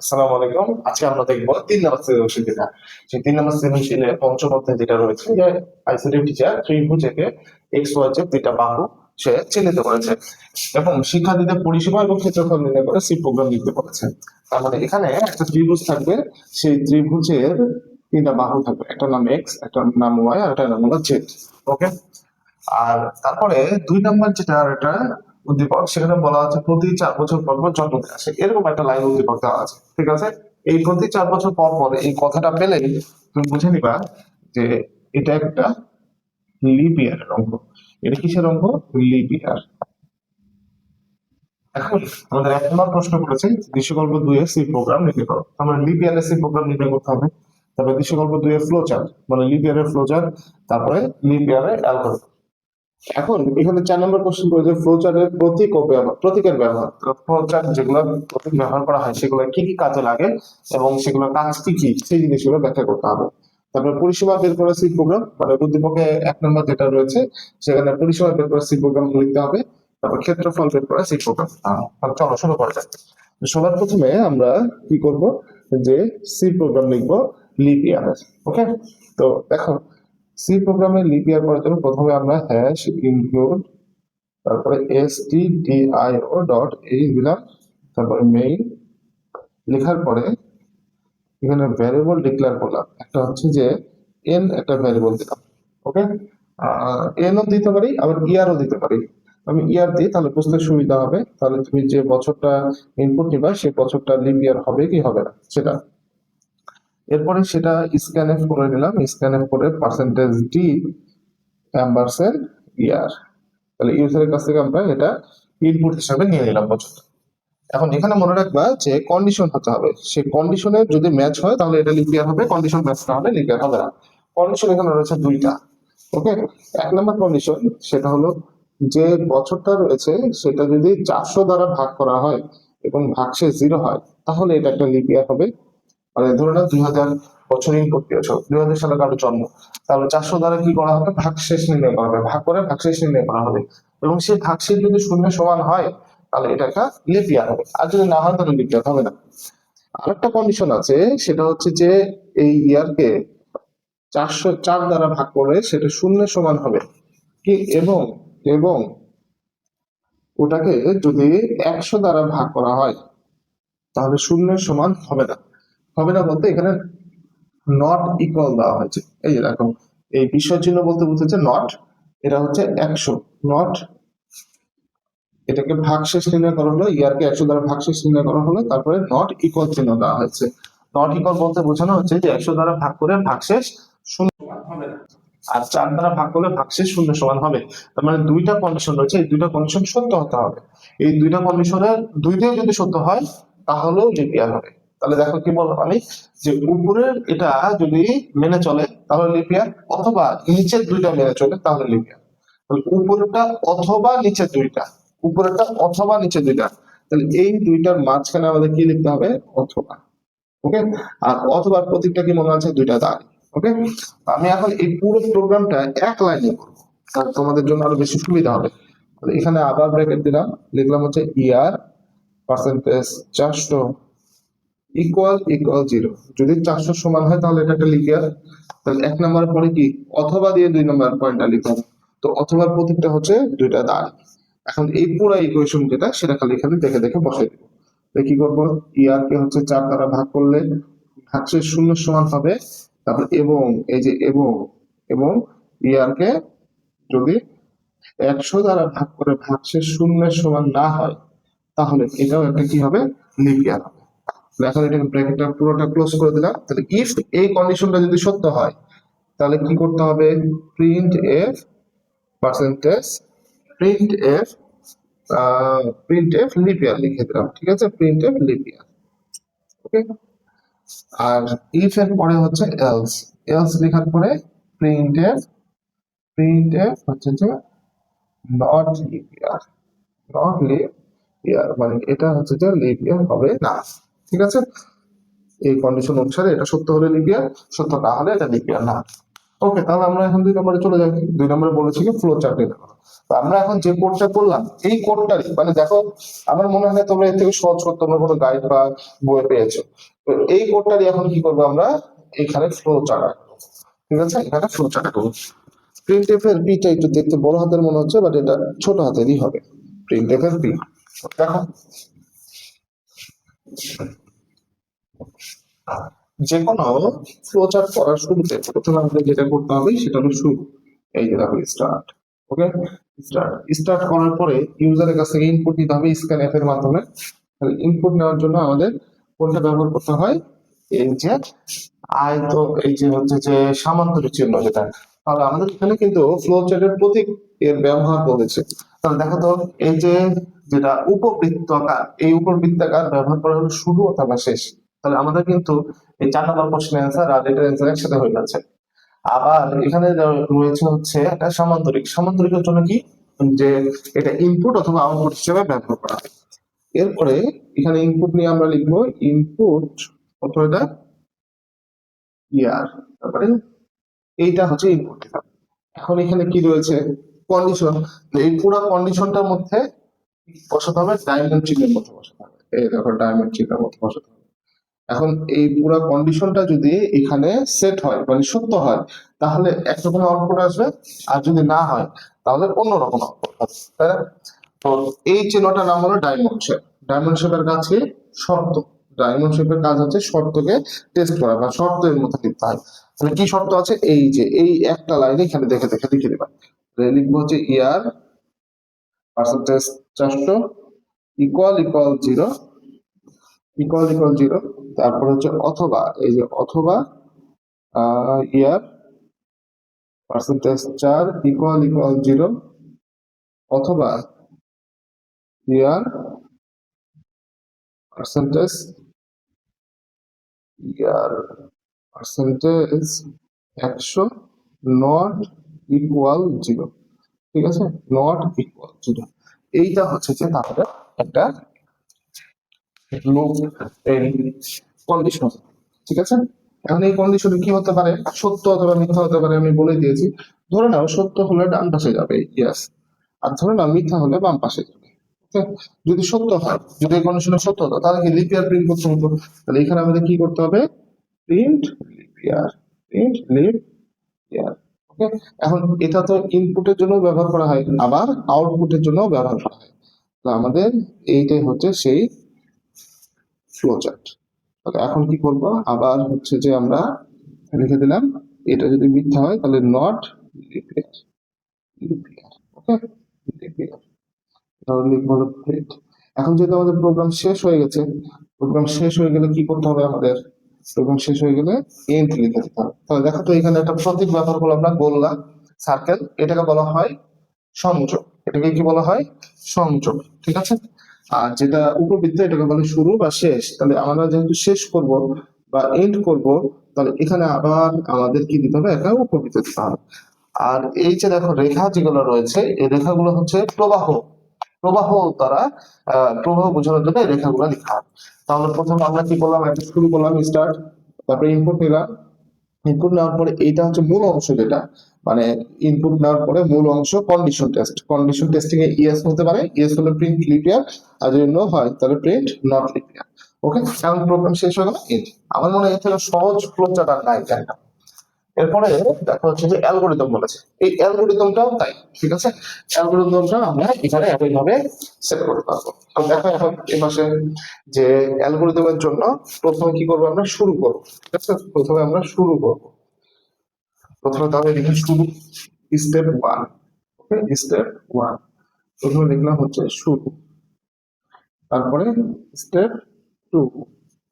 আসসালামু আলাইকুম। আজকে আমরা দেখবো 3 নম্বর সৃজনশীল যেটা। সেই 3 নম্বর সৃজনশীলের পঞ্চম অধ্যায় যেটা রয়েছে যে আইসিটি টিচার ত্রিভুজ এঁকে এক্স ওয়াই জেড দুইটা বাহু সে চিহ্নিত করেছে এবং শিক্ষার্থীদের পরিসীমা এবং ক্ষেত্রফল নির্ণয় করে সি প্রোগ্রাম লিখতে বলেছে। তার মানে এখানে একটা ত্রিভুজ থাকবে, সেই ত্রিভুজের 3টা বাহু থাকবে, একটা নাম এক্স, একটা নাম ওয়াই আর একটা নাম হলো জেড। ওকে। আর তারপরে 2 নম্বর যেটা একটা উদ্দীপক, সেখানে বলা আছে প্রতি 4 বছর পর পর জন্মদিন আসে, এরকম একটা লাইন উদ্দীপক দেওয়া আছে। ঠিক আছে। এই প্রতি 4 বছর পর পর এই কথাটা পেলেই তুমি বুঝে নিবা যে এটা একটা লিপ ইয়ারের অঙ্ক। এটা কিসের অঙ্ক? লিপ ইয়ার। এখন আমাদের 1 নম্বর প্রশ্ন করেছে দৃশ্যকল্প 2 এর সি প্রোগ্রাম লিখে করো। আমরা লিপ ইয়ারের সি প্রোগ্রাম নির্ণয় করতে হবে। তারপরে দৃশ্যকল্প 2 এর ফ্লো চার্ট, মানে লিপ ইয়ারের ফ্লো চার্ট, তারপরে লিপ ইয়ারের অ্যালগরিদম। এখন এখানে 4 নম্বর কোশ্চেন করেছে ফ্লোচার্টের প্রতীক ও ব্যবহার, প্রতীকের ব্যবহার। ফ্লোচার্ট যেগুলো প্রতীক ব্যবহার করা হয় সেগুলো কি কি কাজে লাগে এবং সেগুলোর কাজ কি কি সেই জিনিসগুলো ব্যাখ্যা করতে হবে। তারপরে পরিসীমা বের করে সি প্রোগ্রাম, মানে উদ্দীপকে 1 নম্বর যেটা রয়েছে সেখানে পরিসীমা বের করে সি প্রোগ্রাম লিখতে হবে। তারপর ক্ষেত্রফল বের করে সি প্রোগ্রাম। চলো শুরু করা যাক। সবার প্রথমে আমরা কি করব, যে সি প্রোগ্রাম লিখবো লিপ ইয়ারের। ওকে। তো দেখো, সি প্রোগ্রামে লিপ ইয়ার করার জন্য প্রথমে আমরা হ্যাশ ইনক্লুড, তারপরে stdio ডট এই দিলাম, তারপরে মেইন লেখার পরে এখানে ভ্যারিয়েবল ডিক্লেয়ার করলাম, একটা হচ্ছে যে এন, একটা ভ্যারিয়েবল দিলাম। ওকে। এনও দিতে পারি, আবার ইয়ারও দিতে পারি। আমি ইয়ার দিই, তাহলে বুঝতে সুবিধা হবে। তাহলে তুমি যে বছরটা ইনপুট নিবা সেই বছরটা লিপ ইয়ার হবে কি হবে না সেটা। এরপরে সেটা স্ক্যানএফ করে নিলাম, স্ক্যানএফ করে পার্সেন্টেজ ডি অ্যাম্বারসেন্ট ইয়ার, তাহলে ইউজারের কাছ থেকে আমরা এটা ইনপুট হিসাবে নিয়ে নিলাম বছরটা। এখন এখানে মনে রাখবা যে কন্ডিশন হতে হবে, সেই কন্ডিশনে যদি ম্যাচ হয় তাহলে এটা লিপ ইয়ার হবে, কন্ডিশন ম্যাচ না হলে লিপ ইয়ার হবে না। কন্ডিশন এখানে রয়েছে 2টা। ওকে। 1 নম্বর কন্ডিশন সেটা হলো যে বছরটা রয়েছে সেটা যদি 400 দ্বারা ভাগ করা হয় এবং ভাগশেষ 0 হয় তাহলে এটা একটা লিপ ইয়ার হবে। মানে ধরে নাও 2000 বছর ইনপুট দিয়েছো, 2000 সালে কারো জন্ম, তাহলে 400 দ্বারা কি করা হবে, ভাগশেষ নির্ণয় করা হবে, ভাগ করে ভাগশেষ নির্ণয় করা হবে এবং সেই ভাগশেষ যদি শূন্য সমান হয় তাহলে এটা একটা লিপ ইয়ার হবে, আর যদি না হয় তাহলে লিপ ইয়ার হবে না। আরেকটা কন্ডিশন আছে, সেটা হচ্ছে যে এই ইয়ারকে 404 দ্বারা ভাগ করে সেটা শূন্য সমান হবে কি, এবং এবং ওটাকে যদি 100 দ্বারা ভাগ করা হয় তাহলে শূন্য সমান হবে না। হবে না বলতে এখানে নট ইকুয়াল দেওয়া হয়েছে। এই যে দেখো, এই বিস্ময় চিহ্ন বলতে বুঝেছে নট, এটা হচ্ছে 100 নট, এটাকে ভাগশেষ নির্ণয় করা হলো, ইয়ারকে 100 দ্বারা ভাগশেষ নির্ণয় করা হলো, তারপরে নট ইকুয়াল চিহ্ন দেওয়া হয়েছে। নট ইকুয়াল বলতে বোঝানো হচ্ছে যে 100 দ্বারা ভাগ করে ভাগশেষ শূন্য সমান হবে না, আর 4 দ্বারা ভাগ করলে ভাগশেষ শূন্য সমান হবে। তার মানে 2টা কন্ডিশন রয়েছে, এই 2টা কন্ডিশন সত্য হতে হবে। এই 2টা কন্ডিশনের 2টাই যদি সত্য হয় তাহলেও লিপ ইয়ার হবে। তাহলে দেখো কি বললাম আমি, যে উপরের এটা যদি মেনে চলে তাহলে লিপ ইয়ার, অথবা নিচের 2টা মেনে চলে তাহলে লিপ ইয়ার। উপরেরটা অথবা নিচের 2টা, উপরেরটা অথবা নিচের 2টা, তাহলে এই 2টার মাঝখানে আমাদের কি লিখতে হবে, অথবা। ওকে। আর অথবা প্রতীকটা কি মনে আছে, 2টা দাগ। ওকে। আমি এখন এই পুরো প্রোগ্রামটা এক লাইনে করবো, তাহলে তোমাদের জন্য আরো বেশি সুবিধা হবে। তাহলে এখানে আবার ব্র্যাকেট দিলাম, লিখলাম হচ্ছে ইয়ার পার্সেন্টেজ 400 ইকুয়াল ইকুয়াল 0। যদি 400 সমান হয় তাহলে এটা একটা লিপ ইয়ার। তাহলে 1 নম্বরের পরে কি অথবা দিয়ে 2 নম্বর পয়েন্টটা লিখতে হবে। তো অথবার প্রতীকটা হচ্ছে 2টা দাগ। এখন এই পুরো ইকুয়েশন যেটা সেটা খালি এখানে দেখে দেখে বসাই দিব। কি করবো, ইয়ার কে হচ্ছে 4 দ্বারা ভাগ করলে ভাগশেষ শূন্য সমান হবে, তারপর এবং এই যে এবং এবং ইয়ার কে যদি 100 দ্বারা ভাগ করে ভাগশেষ শূন্য সমান না হয় তাহলে এটাও একটা কি হবে, লিপ ইয়ার হবে। এখন এটাকে ব্র্যাকেটটা পুরোটা ক্লোজ করে দিলাম। তাহলে ইফ এই কন্ডিশনটা যদি সত্য হয় তাহলে কি করতে হবে, printf percentage printf printf leap year লিখে দিলাম। ঠিক আছে, printf leap year. Okay. আর ইফ এর পরে হচ্ছে এলস, এলস লেখার পরে প্রিন্ট এফ হচ্ছে যে not lip year, not lip ইয়ার, মানে এটা হচ্ছে যে লিপ ইয়ার হবে না। ঠিক আছে, এই কন্ডিশন অনুসারে এটা সত্য হলে লিপ ইয়ার, সত্য না হলে এটা লিপ ইয়ার না। ওকে, তাহলে আমরা এখন 2 নম্বরে চলে যাই। 2 নম্বরে বলেছি কি ফ্লো চার্ট নিতে হবে। তো আমরা এখন যে কোডটা করলাম এই কোডটারই মানে দেখো, আমার মনে হয় না তোমরা এর থেকে সহজ করে তোমরা কোনো গাইড বা বই পেয়েছো। তো এই কোডটারই এখন কি করবো আমরা, এখানে ফ্লো চার্ট, ঠিক আছে, এখানে ফ্লো চার্ট করবো। প্রিন্টএফ এর পিটা একটু দেখতে বড় হাতের মনে হচ্ছে, বাট এটা ছোট হাতেরই হবে। প্রিন্টএফ এর পি দেখো, যে কোনো ফ্লো চার্ট করার শুরুতে প্রথমে আমাদের যেটা করতে হবে সেটা হলো শুরু। এই যে দেখো স্টার্ট। ওকে, স্টার্ট স্টার্ট করার পরে ইউজারের কাছ থেকে ইনপুট নিতে হবে স্ক্যান অ্যাপ এর মাধ্যমে। ইনপুট নেওয়ার জন্য আমাদের কোনটা ব্যবহার করতে হয়, এই যে আয়ত, এই যে হচ্ছে যে সামান্তরিক চিহ্ন যেটা। তাহলে আমাদের এখানে কিন্তু ফ্লো চার্টের প্রতীক এর ব্যবহার করেছে। তাহলে দেখো তো, এই যে যেটা উপবৃত্তাকার, এই উপবৃত্তাকার ব্যবহার করা হলো শুরু অথবা শেষ। তাহলে আমাদের কিন্তু এই 4 নম্বর কোশ্চেনের অ্যান্সার আর এটার অ্যান্সার একসাথে হয়ে যাচ্ছে। আবার এখানে রয়েছে হচ্ছে একটা সামান্তরিক, সামান্তরিকের জন্য কি, যে এটা ইনপুট অথবা আউটপুট হিসেবে ব্যবহার করা হয়। এরপরে এখানে ইনপুট নিয়ে আমরা লিখবো ইনপুট অথবা এটা ইয়ার, তারপরে এইটা হচ্ছে ইনপুট। এখন এখানে কি রয়েছে, কন্ডিশন। এই পুরো কন্ডিশনটার মধ্যে বসাতে হবে, ডায়মন্ড চিহ্নের মধ্যে বসাতে হবে। এই দেখো ডায়মন্ড চিহ্নের মধ্যে বসাতে হবে। এখন এই পুরো কন্ডিশনটা যদি এখানে সেট হয় মানে সত্য হয়, তাহলে একরকম আউটপুট আসবে, আর যদি না হয় তাহলে অন্যরকম আউটপুট আসবে, তাই না? তো এই চিহ্নটার নাম হলো ডায়মন্ড শেপ। ডায়মন্ড শেপের কাজ কি, শর্ত। ডায়মন্ড শেপের কাজ হচ্ছে শর্তকে টেস্ট করা বা শর্ত এর মধ্যে লিখতে হয়। তাহলে কি শর্ত আছে, এই যে এই একটা লাইনে এখানে দেখে দেখে লিখে দেবা। লিখবো হচ্ছে year percentage 400 equal equal 0, equal equal 0। তারপর হচ্ছে অথবা, এই যে অথবা ইয়ার পার্সেন্টেজ 4 ইকুয়াল ইকুয়াল 0, অথবা year percentage, year percentage 100 not equal 0, ঠিক আছে, নট ইকুয়াল 0। এইটা হচ্ছে যে তাহলে একটা লুপ কন্ডিশন, ঠিক আছে। এখন এই কন্ডিশনে কি হতে পারে, সত্য অথবা মিথ্যা হতে পারে, আমি বলে দিয়েছি। ধরে নাও সত্য হলে ডান পাশে যাবে, ইয়েস, আর ধরে নাও মিথ্যা হলে বাম পাশে যাবে। Okay? যদি সত্য হয়, যদি এই কন্ডিশনে সত্য হতো তাহলে কি লিপ ইয়ার প্রিন্ট করতে হতো। তাহলে এখানে আমাদের কি করতে হবে, print leap year, print leap year. Okay, এখন এটা তো ইনপুটের জন্য ব্যবহার করা হয়, আবার আউটপুটের জন্য ব্যবহার করা হয়। তো আমাদের এইটাই হচ্ছে সেই ফ্লো চার্ট। তাহলে এখন কি করব, আবার হচ্ছে যে আমরা লিখে দিলাম, এটা যদি মিথ্যা হয় তাহলে not leap year, leap year. Okay, leap year, তাহলে লিখবো হলো প্রিন্ট। এখন যেহেতু আমাদের প্রোগ্রাম শেষ হয়ে গেছে, প্রোগ্রাম শেষ হয়ে গেলে কি করতে হবে আমাদের, প্রোগ্রাম শেষ হয়ে গেলে এন্ড লিখে দিতে হবে। তাহলে দেখো তো এখানে একটা প্রতীক ব্যবহার করলাম আমরা, গোল্লা সার্কেল, এটাকে বলা হয় সংযোগ। এটাকে কি বলা হয়, সংযোগ, ঠিক আছে। আর যেটা উপবৃত্ত এটাকে বলে শুরু বা শেষ। তাহলে আমরা যেহেতু শেষ করব বা এন্ড করব, তাহলে এখানে আবার আমাদের কি দিতে হবে, একটা উপবৃত্ত দিতে হবে। আর এই যে দেখো রেখা যেগুলো রয়েছে, এই রেখাগুলো হচ্ছে প্রবাহ, প্রবাহ দ্বারা প্রবাহ বোঝানোর জন্য এই রেখাগুলো লেখা হয়। তাহলে প্রথমে আমরা কি করলাম, একটা শুরু করলাম স্টার্ট, তারপরে ইনপুট নিলাম। ইনপুট নেওয়ার পরে এইটা হচ্ছে মূল অংশ, যেটা মানে ইনপুট নেওয়ার পরে মূল অংশ কন্ডিশন টেস্ট। কন্ডিশন টেস্টিং এ ইয়েস হতে পারে, ইয়েস হলে প্রিন্ট লিপিয়ার, আর যদি নো হয় তাহলে প্রিন্ট নট লিপিয়ার। ওকে, কারণ প্রোগ্রাম শেষ হয়ে গেল এন্ড। আমার মনে হয় এর থেকে সহজ ফ্লো চার্ট আর নাই, তাই না? এরপরে দেখা হচ্ছে যে অ্যালগোরিদম বলেছে, এই অ্যালগোরিদমটাও তাই, ঠিক আছে। অ্যালগোরিদমটা আমরা এখানে একইভাবে সেট করতে পারবো। তো দেখো এখন এই পাশে যে অ্যালগোরিদমের জন্য প্রথমে কি করবো, আমরা শুরু করবো, ঠিক আছে। প্রথমে আমরা শুরু করবো, প্রথমে তাহলে লিখি শুরু, স্টেপ ওয়ান। ওকে, স্টেপ ওয়ান, প্রথমে লিখলাম হচ্ছে শুরু, তারপরে স্টেপ টু।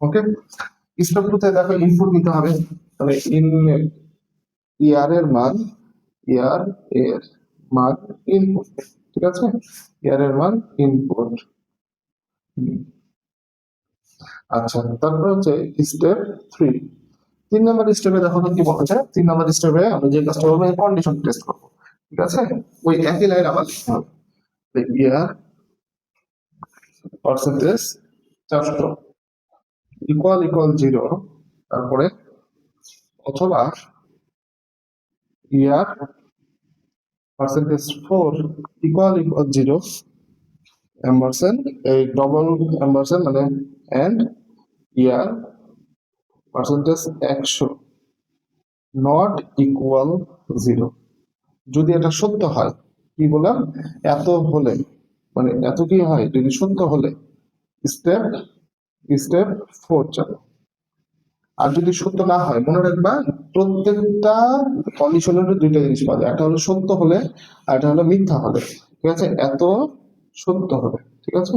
ওকে, স্টেপ টু তে দেখো ইনপুট নিতে হবে। তাহলে ইয়ার এর মান, ইয়ার এর মান ইনপুট, ঠিক আছে, ইয়ার এর মান ইনপুট। আচ্ছা, তারপর হচ্ছে স্টেপ থ্রি। 3 নম্বর স্টেপে দেখো তো কি বলছে, 3 নম্বর স্টেপে আমরা যে কাজটা করবো কন্ডিশন টেস্ট করবো, ঠিক আছে। ওই একই লাইন আবার লিখতে হবে, ইয়ার পার্সেন্টেজ 400 ইকুয়াল ইকুয়াল 0, তারপরে অথবা year percentage 4 equal 0 ampersand এই ডবল ampersand মানে and year percentage 100 not equal 0 যদি এটা সত্য হয় কি বললাম এত হলে মানে এত কি হয় যদি সত্য হলে স্টেপ স্টেপ 4 চলো আর যদি সত্য না হয় মনে রাখবা প্রত্যেকটা কন্ডিশনের দুইটা জিনিস পাওয়া যায় একটা হলো সত্য হলে আর একটা হলো মিথ্যা হলে ঠিক আছে এত সত্য হলে ঠিক আছে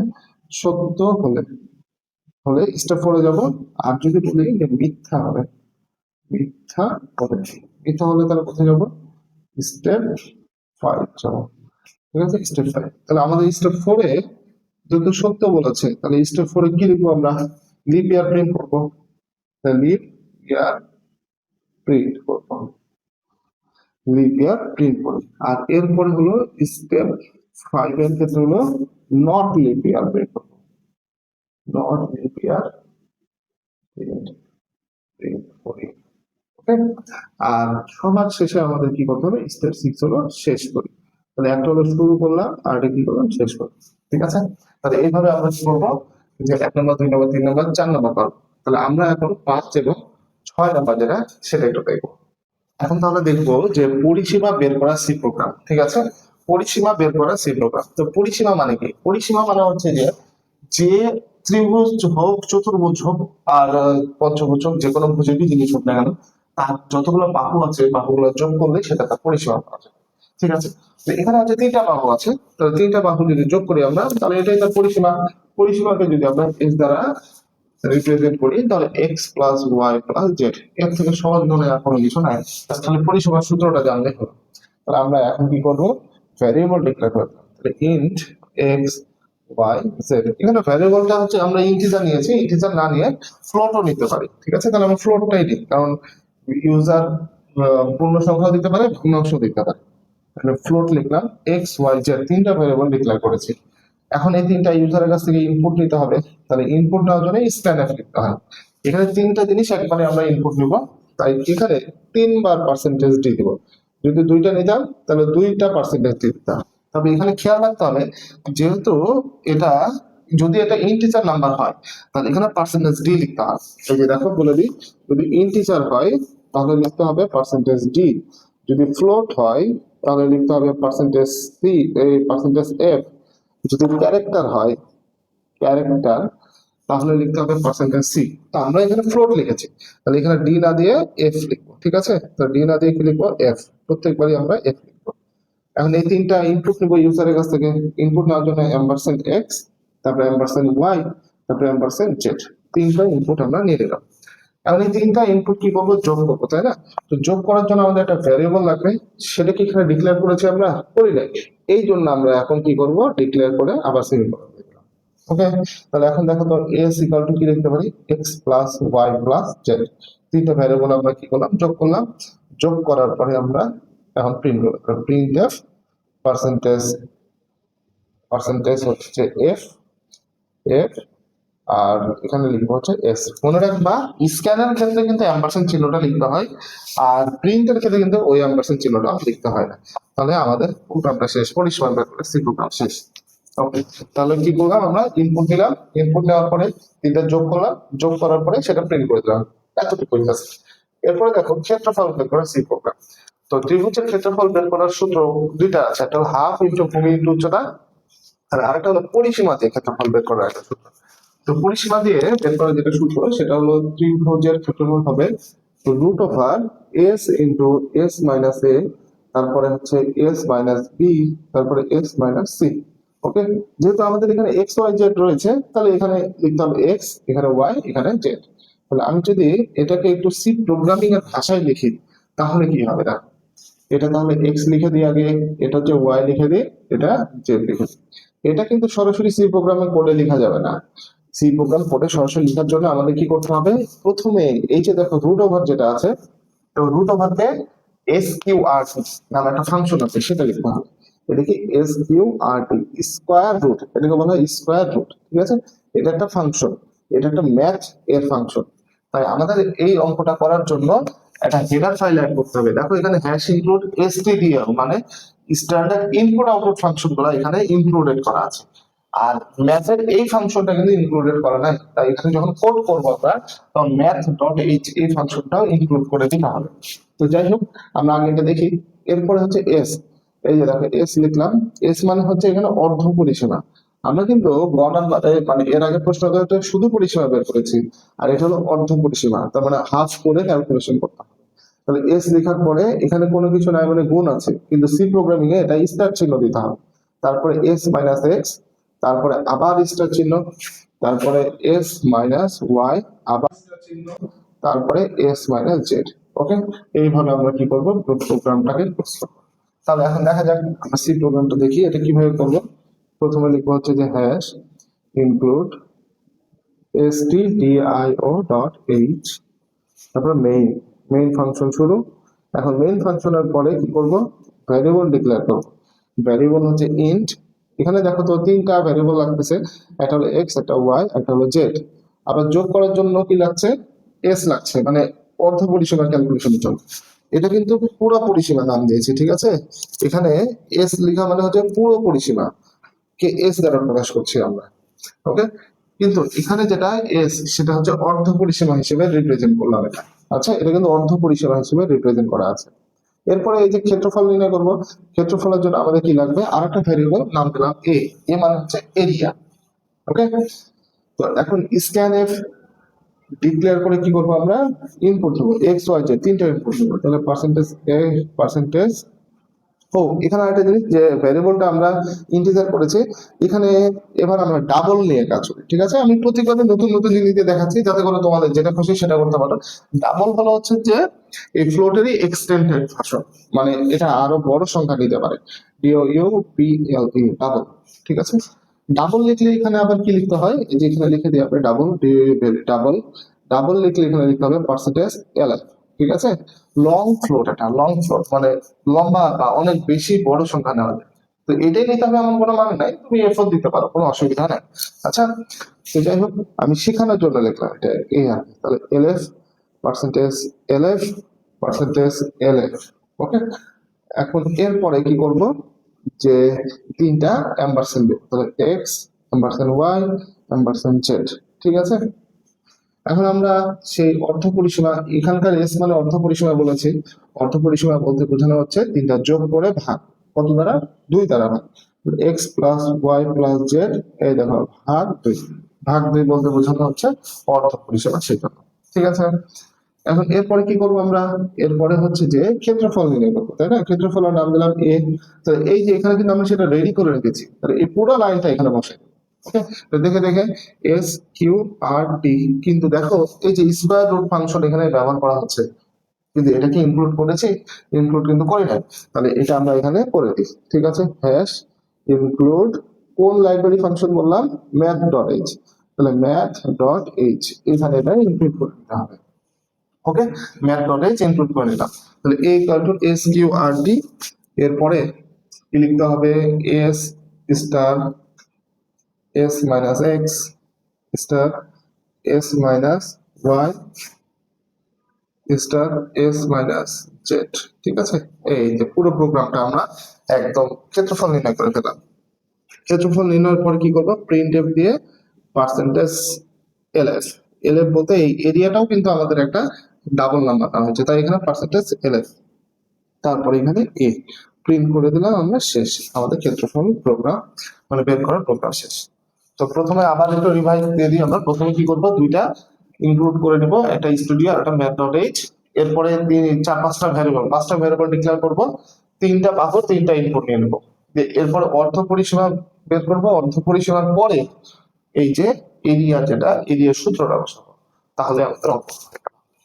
সত্য হলে হলে স্টেপ 4 যাব আর যদি বলি যে মিথ্যা হবে মিথ্যা হলে মিথ্যা হলে তাহলে কোথায় যাব স্টেপ 5 যাবো ঠিক আছে স্টেপ 5 তাহলে আমাদের স্টেপ 4 এ যেহেতু সত্য বলেছে তাহলে স্টেপ 4 এ কি লিখবো আমরা লিপ ইয়ার প্রিন্ট করবো লিপ ইয়ার প্রিন্ট করবো লিপ ইয়ার প্রিন্ট করি আর এরপরে হলো স্টেপ 5 এর ক্ষেত্রে হলো নট লিপ ইয়ার প্রিন্ট করবো নট লিপ ইয়ার প্রিন্ট করি ওকে আর সবার শেষে আমাদের কি করতে হবে স্টেপ 6 হলো শেষ করি তাহলে একটা হলো শুরু করলাম আর এটা কি করলাম শেষ করলাম ঠিক আছে তাহলে এইভাবে আমরা কি করবো যে 1 নম্বর 2 নম্বর 3 নম্বর 4 নম্বর করবো তাহলে আমরা এখন 5 এবং 6 নম্বর যেটা সেটা একটু দেখবো এখন তাহলে দেখবো যে পরিসীমা বের করা সি প্রোগ্রাম ঠিক আছে পরিসীমা বের করা সি প্রোগ্রাম তো পরিসীমা মানে কি পরিসীমা মানে হচ্ছে যে যে ত্রিভুজ হোক চতুর্ভুজ হোক আর পঞ্চভুজ হোক যে কোনো ভুজেরই জিনিস হোক না কেন তার যতগুলো বাহু আছে বাহুগুলো যোগ করলে সেটা তার পরিসীমা পাওয়া যায় ঠিক আছে তো এখানে আছে 3টা বাহু আছে তো 3টা বাহু যদি যোগ করি আমরা তাহলে এটাই তার পরিসীমা পরিসীমাকে যদি আমরা এস দ্বারা রিপ্রেজেন্ট করি তাহলে x plus y plus z এর থেকে সহজ মনে আর কোনো কিছু নাই তাহলে পরিসীমার সূত্রটা জানলে হলো তাহলে আমরা এখন কি করবো ভ্যারিয়েবল ডিক্লেয়ার করব তাহলে ইন্ট এক্স ওয়াই জেড এখানে ভ্যারিয়েবলটা হচ্ছে আমরা ইন্টিজার নিয়েছি ইন্টিজার না নিয়ে ফ্লোটও নিতে পারি ঠিক আছে তাহলে আমরা ফ্লোটটাই দিই কারণ ইউজার পূর্ণ সংখ্যা দিতে পারে ভগ্নাংশ দিতে পারে তাহলে ফ্লোট লিখলাম এক্স ওয়াই জেড 3টা ভ্যারিয়েবল ডিক্লেয়ার করেছি এখন এই 3টা ইউজারের কাছ থেকে ইনপুট নিতে হবে তাহলে ইনপুট নেওয়ার জন্য স্ক্যানএফ লিখতে হয় এখানে 3টা জিনিস একবারে আমরা ইনপুট নিব তাই এখানে 3বার পার্সেন্টেজ ডি দিব যদি 2টা নিতাম তাহলে 2টা পার্সেন্টেজ ডি দিতাম তবে এখানে খেয়াল রাখতে হবে যেহেতু এটা যদি এটা ইন্টিজার নাম্বার হয় তাহলে এখানে পার্সেন্টেজ ডি লিখতে হবে এই যে দেখো বলে দিই যদি ইন্টিজার হয় তাহলে লিখতে হবে পার্সেন্টেজ ডি যদি ফ্লোট হয় তাহলে লিখতে হবে পার্সেন্টেজ সি এই পার্সেন্টেজ এফ যদি ক্যারেক্টার হয় ক্যারেক্টার তাহলে লিখতে হবে পার্সেন্টেজ সি তো আমরা এখানে ফ্লোট লিখেছি তাহলে এখানে ডি না দিয়ে এফ লিখবো ঠিক আছে তো ডি না দিয়ে কি লিখবো এফ প্রত্যেকবারই আমরা এফ লিখবো এখন এই 3টা ইনপুট নিব ইউজারের কাছ থেকে ইনপুট নেওয়ার জন্য এম্পারসেন্ট এক্স তারপরে এম্পারসেন্ট ওয়াই তারপরে এম্পারসেন্ট জেড 3টা ইনপুট আমরা নিয়ে নিলাম এখন এই 3টা ইনপুট কি করবো যোগ করবো তাই না তো যোগ করার জন্য আমাদের একটা ভ্যারিয়েবল লাগবে সেটা কি এখানে ডিক্লেয়ার করেছি আমরা করি নাই এই জন্য আমরা এখন কি করব ডিক্লেয়ার করে আবার সেমিকোলন দিলাম ওকে তাহলে এখন দেখো তো এস ইকুয়াল টু কি লিখতে পারি x plus y plus z 3টা ভ্যারিয়েবল আমরা কি করলাম যোগ করার পরে আমরা এখন প্রিন্ট করব প্রিন্ট এফ পার্সেন্টেজ পার্সেন্টেজ হচ্ছে এফ এফ আর এখানে লিখবো হচ্ছে এস মনে রাখবা স্ক্যানের ক্ষেত্রে কিন্তু অ্যাম্পারসেন্ড চিহ্নটা লিখতে হয় আর প্রিন্টের ক্ষেত্রে কিন্তু ওই অ্যাম্পারসেন্ড চিহ্নটা লিখতে হয় না তাহলে আমাদের প্রোগ্রামটা শেষ পরিসীমা বের করে সি প্রোগ্রাম শেষ ওকে তাহলে কি করলাম আমরা ইনপুট দিলাম ইনপুট নেওয়ার পরে 3টা যোগ করলাম যোগ করার পরে সেটা প্রিন্ট করে দিলাম এতটুকু জাস্ট এরপরে দেখো ক্ষেত্রফল বের করা সি প্রোগ্রাম তো ত্রিভুজের ক্ষেত্রফল বের করার সূত্র 2টা আছে একটা হলো হাফ ইনটু ভূমি ইনটু উচ্চতা আর আরেকটা হলো পরিসীমা দিয়ে ক্ষেত্রফল বের করার একটা সূত্র তো পরিসীমা দিয়ে বের করার যেটা সূত্র সেটা হলো ত্রিভুজের ক্ষেত্রফল হবে root over S into S minus A তারপরে হচ্ছে এস মাইনাস বি তারপরে এস মাইনাস সি ওকে যেহেতু আমাদের এখানে এক্স ওয়াই জেড রয়েছে তাহলে এখানে লিখতে হবে এক্স এখানে ওয়াই এখানে জেড তাহলে আমি যদি এটাকে একটু সি প্রোগ্রামিং এর ভাষায় লিখি তাহলে কি হবে দেখো এটা তাহলে এক্স লিখে দিই আগে এটা হচ্ছে ওয়াই লিখে দিই এটা জেড লিখে দিই এটা কিন্তু সরাসরি সি প্রোগ্রামে কোডে লেখা যাবে না সি প্রোগ্রাম কোডে সরাসরি লেখার জন্য আমাদের কি করতে হবে প্রথমে এই যে দেখো রুট ওভার যেটা আছে তো রুট ওভারতে এস কিউ আর টি নামে একটা ফাংশন আছে সেটা লিখতে হবে এটা কি এস কিউ আর টি স্কোয়ার রুট এটাকে বলা হয় স্কোয়ার রুট ঠিক আছে এটা একটা ফাংশন এটা একটা ম্যাথ এর ফাংশন তাই আমাদের এই অঙ্কটা করার জন্য একটা হেডার ফাইল অ্যাড করতে হবে। দেখো এখানে হ্যাশ ইনক্লুড stdio মানে স্ট্যান্ডার্ড ইনপুট আউটপুট ফাংশন গুলো এখানে ইনক্লুডেড করা আছে। আর ম্যাথের এই ফাংশনটা কিন্তু ইনক্লুডেড করা নাই, তাই এখানে যখন কোড করবো আমরা তখন ম্যাথ ডট এইচ এই ফাংশনটাও ইনক্লুড করে দিতে হবে। তো যাই হোক আমরা আগে এটা দেখি। এরপরে হচ্ছে এস, এই যে দেখো এস লিখলাম। এস মানে হচ্ছে এখানে অর্ধ পরিসীমা। আমরা কিন্তু গড় মানে এর আগে প্রশ্নটা শুধু পরিসীমা বের করেছি, আর এটা হলো অর্ধ পরিসীমা, তার মানে হাফ করে ক্যালকুলেশন করতে হবে। তাহলে এস লেখার পরে এখানে কোনো কিছু নাই মানে গুণ আছে, কিন্তু সি প্রোগ্রামিং এ এটা স্টার চিহ্ন দিতে হবে। তারপরে এস মাইনাস এক্স, তারপরে আবার স্টার চিহ্ন, তারপরে এস মাইনাস ওয়াই, আবার স্টার চিহ্ন, তারপরে এস মাইনাস জেড। ওকে, এইভাবে আমরা কি করবো প্রোগ্রামটাকে করবো। তাহলে এখন দেখা যাক আমরা সি প্রোগ্রামটা দেখি এটা কিভাবে করবো। প্রথমে লিখবো হচ্ছে যে hash include stdio dot H, তারপরে মেইন ফাংশন শুরু। এখন মেইন ফাংশনের পরে কি করব, ভ্যারিয়েবল ডিক্লেয়ার করব। ভ্যারিয়েবল হচ্ছে ইন্ট। এখানে দেখো তো তিনটা ভ্যারিয়েবল লাগতেছে, একটা হলো এক্স, একটা ওয়াই, একটা হলো জেড। আবার যোগ করার জন্য কি লাগছে, এস লাগছে, মানে অর্ধ পরিসীমা ক্যালকুলেশনের জন্য। এটা কিন্তু পুরো পরিসীমা নাম দিয়েছি, ঠিক আছে। এখানে এস লেখা মানে হচ্ছে পুরো পরিসীমা কে এস দ্বারা প্রকাশ করছি আমরা। ওকে, কিন্তু এখানে যেটা এস সেটা হচ্ছে অর্ধ পরিসীমা হিসেবে রিপ্রেজেন্ট করলাম এটা। আচ্ছা, এটা কিন্তু অর্ধ পরিসীমা হিসেবে রিপ্রেজেন্ট করা আছে। এরপরে এই যে ক্ষেত্রফল নির্ণয় করব, ক্ষেত্রফলের জন্য আমাদের কি লাগবে, আর একটা ভ্যারিয়েবল নাম দিলাম এ মানে হচ্ছে এরিয়া। ওকে, তো এখন স্ক্যান এফ ডিক্লেয়ার করে কি করবো আমরা, ইনপুট দেবো এক্স ওয়াই জেড তিনটা ইনপুট দেবো। তাহলে পার্সেন্টেজ এ, পার্সেন্টেজ ও, এখানে একটা জিনিস যে ভ্যারিয়েবলটা আমরা ইন্টিজার করেছি, এখানে এবার আমরা ডাবল নিয়ে কাজ করি, ঠিক আছে। আমি প্রত্যেকবারে নতুন নতুন জিনিস দিয়ে দেখাচ্ছি যাতে করে তোমাদের যেটা খুশি সেটা করতে পারো। ডাবল হলো হচ্ছে যে এই ফ্লোটেরই এক্সটেন্ডেড ভার্সন, মানে এটা আরো বড় সংখ্যা নিতে পারে। DOUBLE ডাবল, ঠিক আছে। ডাবল লিখলে এখানে আবার কি লিখতে হয়, এই যে এখানে লিখে দিই আপনি ডাবল, ডাবল। ডাবল লিখলে এখানে লিখতে হবে পার্সেন্টেজ এলএফ, ঠিক আছে। লং ফ্লোট, এটা লং ফ্লোট মানে লম্বা বা অনেক বেশি বড় সংখ্যা নেওয়া যায়। তো এটাই নিতে হবে এমন কোনো মানে নাই, তুমি এফোর দিতে পারো, কোনো অসুবিধা নেই। আচ্ছা, তো যাই হোক আমি শেখানোর জন্য লিখলাম এটা এই আর কি। তাহলে LF percentage LF percentage LF. Okay, এখন এরপরে কি করব, যে তিনটা অ্যাম্বারসেন্ট দেব। তাহলে X ampersand Y ampersand Z, ঠিক আছে। এখন আমরা সেই অর্ধ পরিসীমা, এখানকার এস মানে অর্ধ পরিসীমা বলেছি। অর্ধ পরিসীমা বলতে বোঝানো হচ্ছে তিনটা যোগ করে ভাগ, কত দ্বারা, 2 দ্বারা ভাগ। X plus y plus z, এই দেখো ভাগ 2। ভাগ 2 বলতে বোঝানো হচ্ছে অর্ধ পরিসীমা, সেটা ঠিক আছে। এখন এরপরে কি করবো আমরা, এরপরে হচ্ছে যে ক্ষেত্রফল নির্ণয় করবো, তাই না। ক্ষেত্রফলের নাম দিলাম এ। তো এই যে এখানে কিন্তু আমি সেটা রেডি করে রেখেছি, তাহলে এই পুরো লাইনটা এখানে বসে। ওকে, তো দেখে দেখে এস কিউ আর টি, কিন্তু দেখো এই যে স্কয়ার রুট ফাংশন এখানে ব্যবহার করা হচ্ছে, কিন্তু এটা কি ইনক্লুড করেছি, ইনক্লুড কিন্তু করি নাই। তাহলে এটা আমরা এখানে করে দিই, ঠিক আছে। হ্যাশ ইনক্লুড কোন লাইব্রেরি ফাংশন বললাম, ম্যাথ ডট এইচ। তাহলে ম্যাথ ডট এইচ এখানে এটা ইনক্লুড করে দিতে হবে। Okay, math dot H include করে নিলাম। তাহলে A equal to S Q R D, এরপরে কি লিখতে হবে, S star S minus X star S minus Y star S minus Z, ঠিক আছে। এই যে পুরো প্রোগ্রামটা আমরা একদম ক্ষেত্রফল নির্ণয় করে ফেলাম। ক্ষেত্রফল নির্ণয়ের পর কি করবো, প্রিন্ট এফ দিয়ে পার্সেন্টেজ এলএফ। এলএফ বলতে এই এরিয়াটাও কিন্তু আমাদের একটা ডাবল নাম্বার নেওয়া হচ্ছে, তাই এখানে পার্সেন্টেজ এলএফ, তারপরে এখানে এ প্রিন্ট করে দিলাম আমরা, শেষ আমাদের ক্ষেত্রফল প্রোগ্রাম, মানে বের করার প্রোগ্রাম শেষ। তো প্রথমে আবার একটু রিভাইজ দিয়ে দিই আমরা। প্রথমে কি করবো, দুইটা ইনক্লুড করে নিব, একটা স্টুডিও একটা ম্যাথ ডট এইচ। এরপরে 4-5টা ভ্যারিয়েবল, 5টা ভ্যারিয়েবল ডিক্লেয়ার করবো, 3টা পাবো, 3টা ইনপুট নিয়ে নেবো। এরপরে অর্ধ পরিসীমা বের করবো, অর্ধ পরিসীমার পরে এই যে এরিয়া, যেটা এরিয়ার সূত্রটা বসাবো, তাহলে আমাদের অঙ্ক।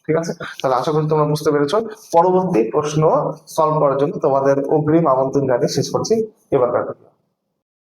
ঠিক আছে, তাহলে আশা করি তোমরা বুঝতে পেরেছো। পরবর্তী প্রশ্ন সলভ করার জন্য তোমাদের অগ্রিম আমন্ত্রণ জানিয়ে শেষ করছি এবার।